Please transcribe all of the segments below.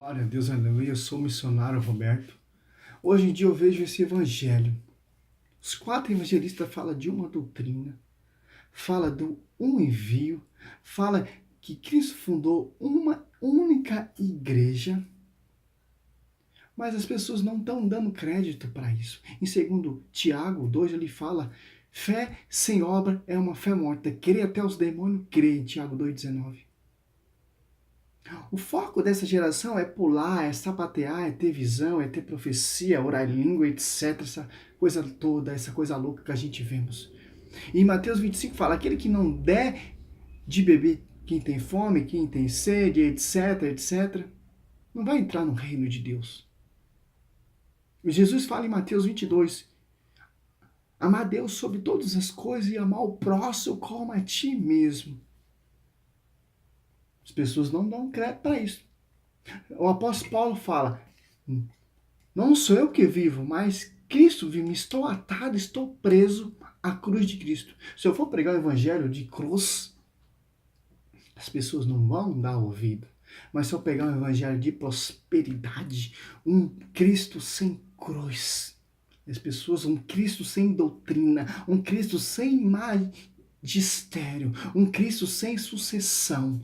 Glória a Deus, aleluia. Eu sou o missionário Roberto. Hoje em dia eu vejo esse evangelho. Os 4 evangelistas falam de uma doutrina, fala do um envio, fala que Cristo fundou uma única igreja, mas as pessoas não estão dando crédito para isso. Em 2 Tiago 2, ele fala: fé sem obra é uma fé morta. Crê até os demônios, crê, em Tiago 2,19. O foco dessa geração é pular, é sapatear, é ter visão, é ter profecia, orar em língua, etc. Essa coisa toda, essa coisa louca que a gente vemos. E em Mateus 25 fala: aquele que não der de beber quem tem fome, quem tem sede, etc, etc, não vai entrar no reino de Deus. E Jesus fala em Mateus 22, amar a Deus sobre todas as coisas e amar o próximo como a ti mesmo. As pessoas não dão crédito para isso. O apóstolo Paulo fala: não sou eu que vivo, mas Cristo vive. Estou atado, estou preso à cruz de Cristo. Se eu for pregar o evangelho de cruz, as pessoas não vão dar ouvido. Mas se eu pegar um evangelho de prosperidade, um Cristo sem cruz, as pessoas, um Cristo sem doutrina, um Cristo sem magistério, um Cristo sem sucessão,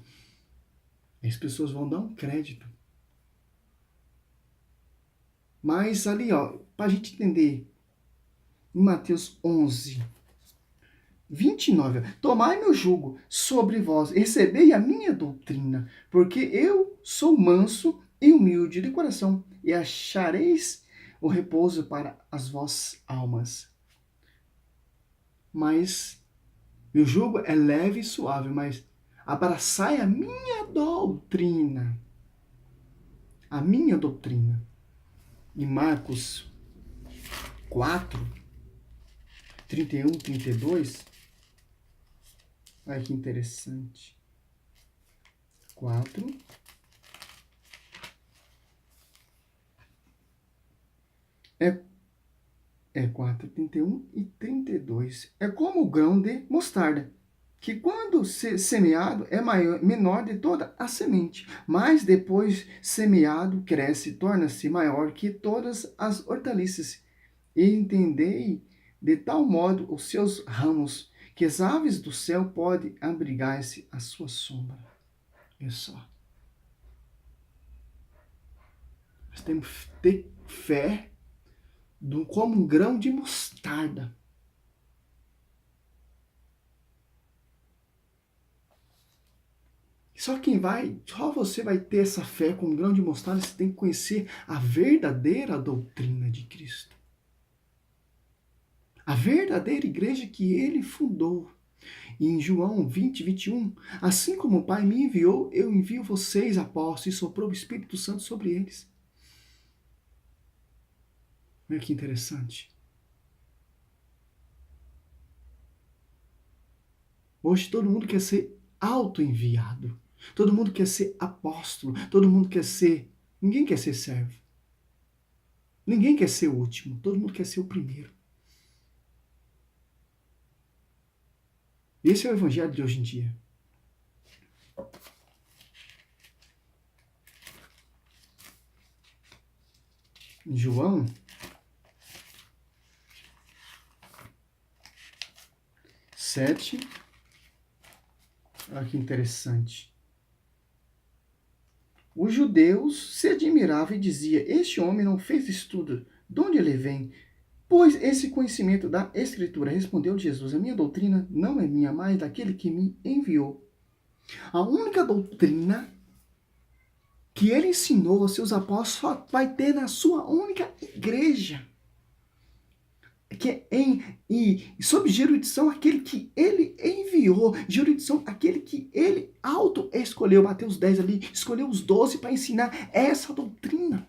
as pessoas vão dar um crédito. Mas ali, ó, para a gente entender, em Mateus 11, 29, tomai meu jugo sobre vós, recebei a minha doutrina, porque eu sou manso e humilde de coração, e achareis o repouso para as vossas almas. Mas meu jugo é leve e suave, mas abraçai a minha doutrina. A minha doutrina. Em Marcos 4, 31, 32, olha que interessante. 4. É 4, 31 e 32. É como o grão de mostarda, que quando semeado é menor de toda a semente, mas depois semeado cresce, torna-se maior que todas as hortaliças. E entendei de tal modo os seus ramos, que as aves do céu podem abrigar-se à sua sombra. Olha só. Nós temos que ter fé como um grão de mostarda. Só você vai ter essa fé com um grão de mostarda, você tem que conhecer a verdadeira doutrina de Cristo. A verdadeira igreja que ele fundou. E em João 20, 21, assim como o Pai me enviou, eu envio vocês, apóstolos, e soprou o Espírito Santo sobre eles. Olha que interessante. Hoje todo mundo quer ser auto-enviado. Todo mundo quer ser apóstolo. Todo mundo quer ser... Ninguém quer ser servo. Ninguém quer ser o último. Todo mundo quer ser o primeiro. Esse é o evangelho de hoje em dia. Em João 7, olha que interessante. Os judeus se admiravam e diziam: este homem não fez estudo, de onde ele vem? Pois esse conhecimento da Escritura. Respondeu Jesus: a minha doutrina não é minha, mas daquele que me enviou. A única doutrina que ele ensinou aos seus apóstolos só vai ter na sua única igreja. Que sob jurisdição aquele que ele enviou, jurisdição aquele que ele auto-escolheu. Mateus 10 ali, escolheu os 12 para ensinar essa doutrina.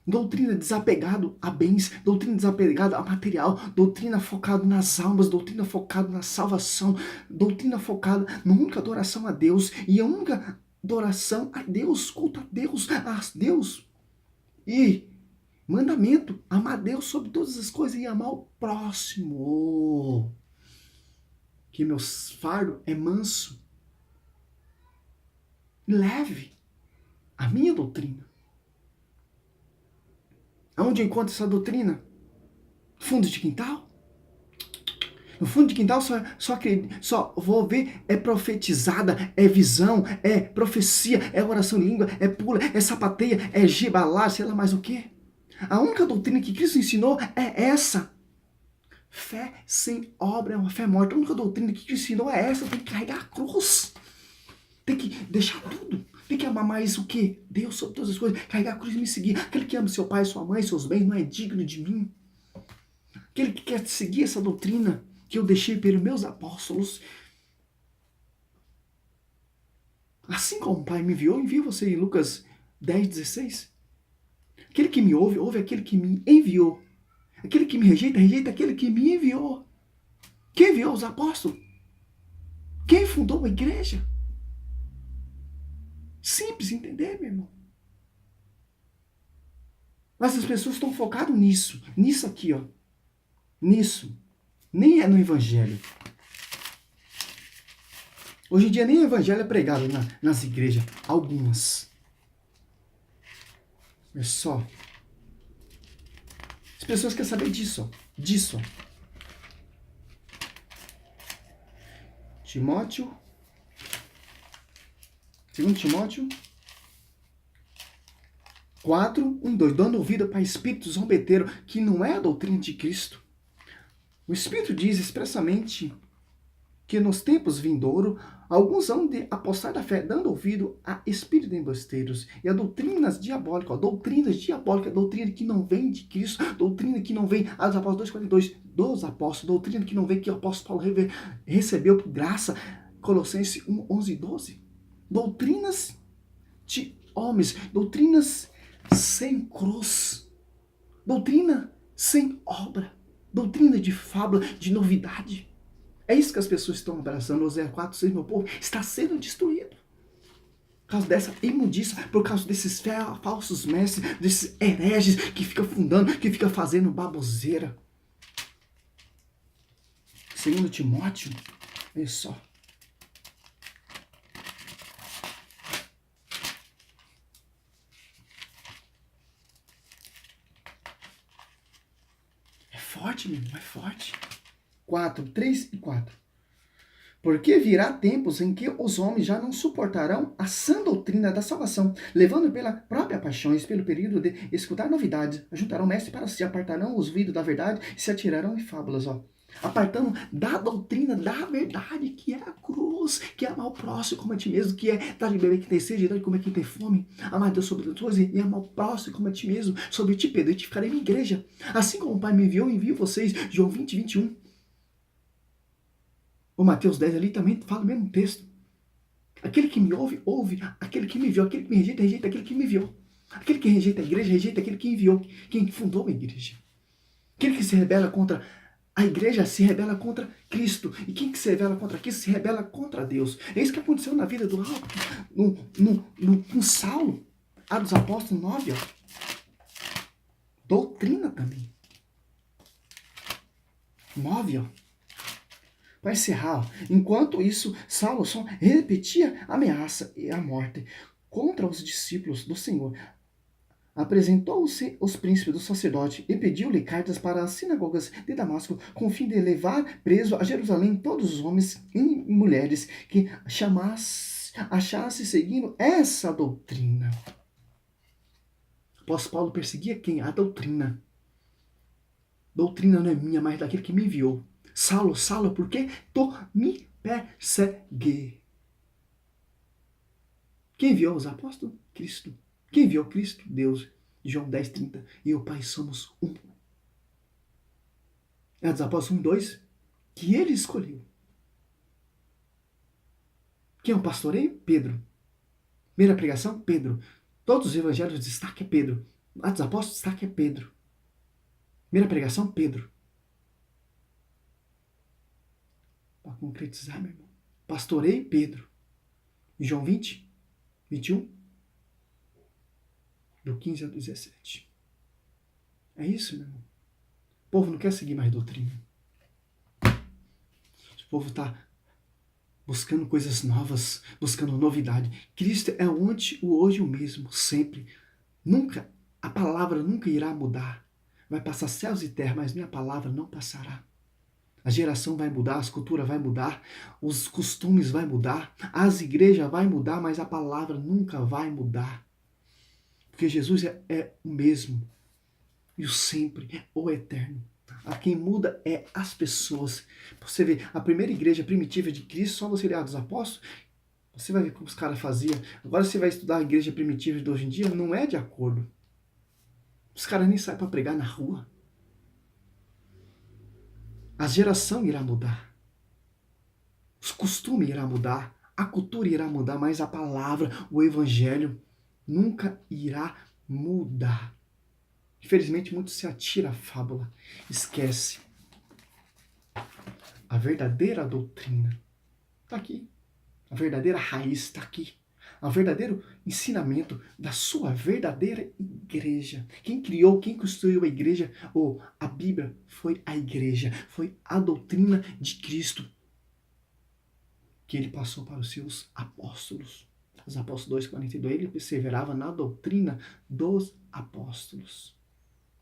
Doutrina desapegado a bens, doutrina desapegada a material, doutrina focada nas almas, doutrina focada na salvação, doutrina focada na única adoração a Deus, e a única adoração a Deus, culto a Deus. E mandamento, amar a Deus sobre todas as coisas e amar o próximo. Que meu fardo é manso, leve. A minha doutrina. Aonde eu encontro essa doutrina? Fundo de quintal? No fundo de quintal só vou ver, é profetizada, é visão, é profecia, é oração em língua, é pula, é sapateia, é gibalá, sei lá mais o quê. A única doutrina que Cristo ensinou é essa. Fé sem obra é uma fé morta. A única doutrina que Cristo ensinou é essa. Tem que carregar a cruz. Tem que deixar tudo. Tem que amar mais o quê? Deus sobre todas as coisas. Carregar a cruz e me seguir. Aquele que ama seu pai, sua mãe, seus bens, não é digno de mim. Aquele que quer seguir essa doutrina que eu deixei pelos meus apóstolos. Assim como o Pai me enviou, envia você em Lucas 10:16. Aquele que me ouve, ouve aquele que me enviou. Aquele que me rejeita, rejeita aquele que me enviou. Quem enviou os apóstolos? Quem fundou a igreja? Simples entender, meu irmão. Mas as pessoas estão focadas nisso. Nisso aqui, ó. Nisso. Nem é no evangelho. Hoje em dia nem o evangelho é pregado nas igrejas. Algumas. É só. As pessoas querem saber disso, ó. Disso, ó. Timóteo. 2 Timóteo 4, 1, 2. Dando ouvido para espíritos zombeteiros, que não é a doutrina de Cristo. O Espírito diz expressamente que nos tempos vindouros, alguns hão de apostar da fé, dando ouvido a espíritos embusteiros e a doutrinas diabólicas. Doutrina que não vem de Cristo, doutrina que não vem, Atos Apóstolos 2:42, dos apóstolos, doutrina que não vem, que o apóstolo Paulo recebeu por graça, Colossenses 1, 11 e 12. Doutrinas de homens, doutrinas sem cruz, doutrina sem obra, doutrina de fábula, de novidade. É isso que as pessoas estão abraçando. Oséias 4:6, meu povo está sendo destruído. Por causa dessa imundícia, por causa desses falsos mestres, desses hereges que ficam fundando, que ficam fazendo baboseira. 2 Timóteo, olha só. É forte, meu irmão, é forte. 3 e 4. Porque virá tempos em que os homens já não suportarão a sã doutrina da salvação, levando pela própria paixões, pelo período de escutar novidades, ajuntarão mestre para si, apartarão os ouvidos da verdade e se atirarão em fábulas, ó. Apartando da doutrina da verdade, que é a cruz, que é amar o próximo como a ti mesmo, que é dar de beber quem tem sede, dar de comer quem tem fome, amar Deus sobre todos e amar o próximo como a ti mesmo. Sobre ti, Pedro, e te ficarei na igreja. Assim como o Pai me enviou, envio vocês. João 20:21. O Mateus 10 ali também fala o mesmo texto. Aquele que me ouve, ouve. Aquele que me enviou. Aquele que me rejeita, rejeita aquele que me enviou. Aquele que rejeita a igreja, rejeita aquele que enviou. Quem fundou a igreja. Aquele que se rebela contra a igreja, se rebela contra Cristo. E quem que se rebela contra Cristo, se rebela contra Deus. É isso que aconteceu na vida do com Saulo. Atos dos Apóstolos 9. Ó. Doutrina também. 9, ó. Para encerrar, enquanto isso, Saulo só repetia a ameaça e a morte contra os discípulos do Senhor. Apresentou-se aos príncipes do sacerdote e pediu-lhe cartas para as sinagogas de Damasco, com o fim de levar preso a Jerusalém todos os homens e mulheres que achasse seguindo essa doutrina. O apóstolo Paulo perseguia quem? A doutrina. Doutrina não é minha, mas daquele que me enviou. Saulo, Saulo, por que tu me persegue? Quem enviou os apóstolos? Cristo. Quem enviou Cristo? Deus. João 10:30. E o Pai somos um. É dos apóstolos 1:2 que ele escolheu. Quem é o pastoreio? Pedro. Primeira pregação? Pedro. Todos os evangelhos destaque é Pedro. Atos dos Apóstolos destaque é Pedro. Primeira pregação? Pedro. Para concretizar, meu irmão. Pastoreio Pedro. João 20:21. Do 15 ao 17. É isso, meu irmão. O povo não quer seguir mais doutrina. O povo está buscando coisas novas, buscando novidade. Cristo é o ontem, o hoje e o mesmo, sempre. Nunca, a palavra nunca irá mudar. Vai passar céus e terra, mas minha palavra não passará. A geração vai mudar, as culturas vai mudar, os costumes vai mudar, as igrejas vai mudar, mas a palavra nunca vai mudar. Porque Jesus é o mesmo, e o sempre, o eterno. A quem muda é as pessoas. Você vê, a primeira igreja primitiva de Cristo, só você ler dos apóstolos, você vai ver como os caras faziam. Agora você vai estudar a igreja primitiva de hoje em dia, não é de acordo. Os caras nem saem para pregar na rua. A geração irá mudar. Os costumes irão mudar. A cultura irá mudar, mas a palavra, o evangelho, nunca irá mudar. Infelizmente, muito se atira a fábula. Esquece. A verdadeira doutrina está aqui. A verdadeira raiz está aqui. O verdadeiro ensinamento da sua verdadeira igreja. Quem criou, quem construiu a igreja, ou a Bíblia, foi a igreja. Foi a doutrina de Cristo que ele passou para os seus apóstolos. Os apóstolos 2:42, ele perseverava na doutrina dos apóstolos.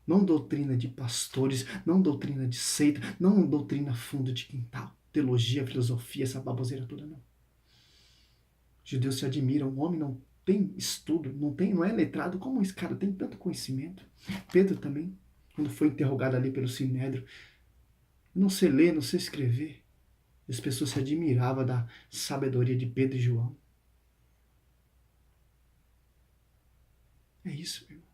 Não doutrina de pastores, não doutrina de seita, não doutrina fundo de quintal. Teologia, filosofia, essa baboseira toda, não. Os judeus se admiram, o homem não tem estudo, não é letrado, como esse cara tem tanto conhecimento? Pedro também, quando foi interrogado ali pelo Sinédrio, não sei ler, não sei escrever. As pessoas se admiravam da sabedoria de Pedro e João. É isso, meu irmão.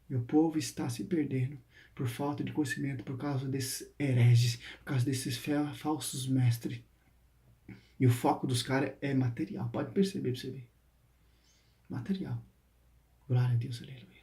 Meu povo está se perdendo por falta de conhecimento, por causa desses hereges, por causa desses falsos mestres. E o foco dos caras é material. Pode perceber pra você ver. Material. Glória a Deus, aleluia.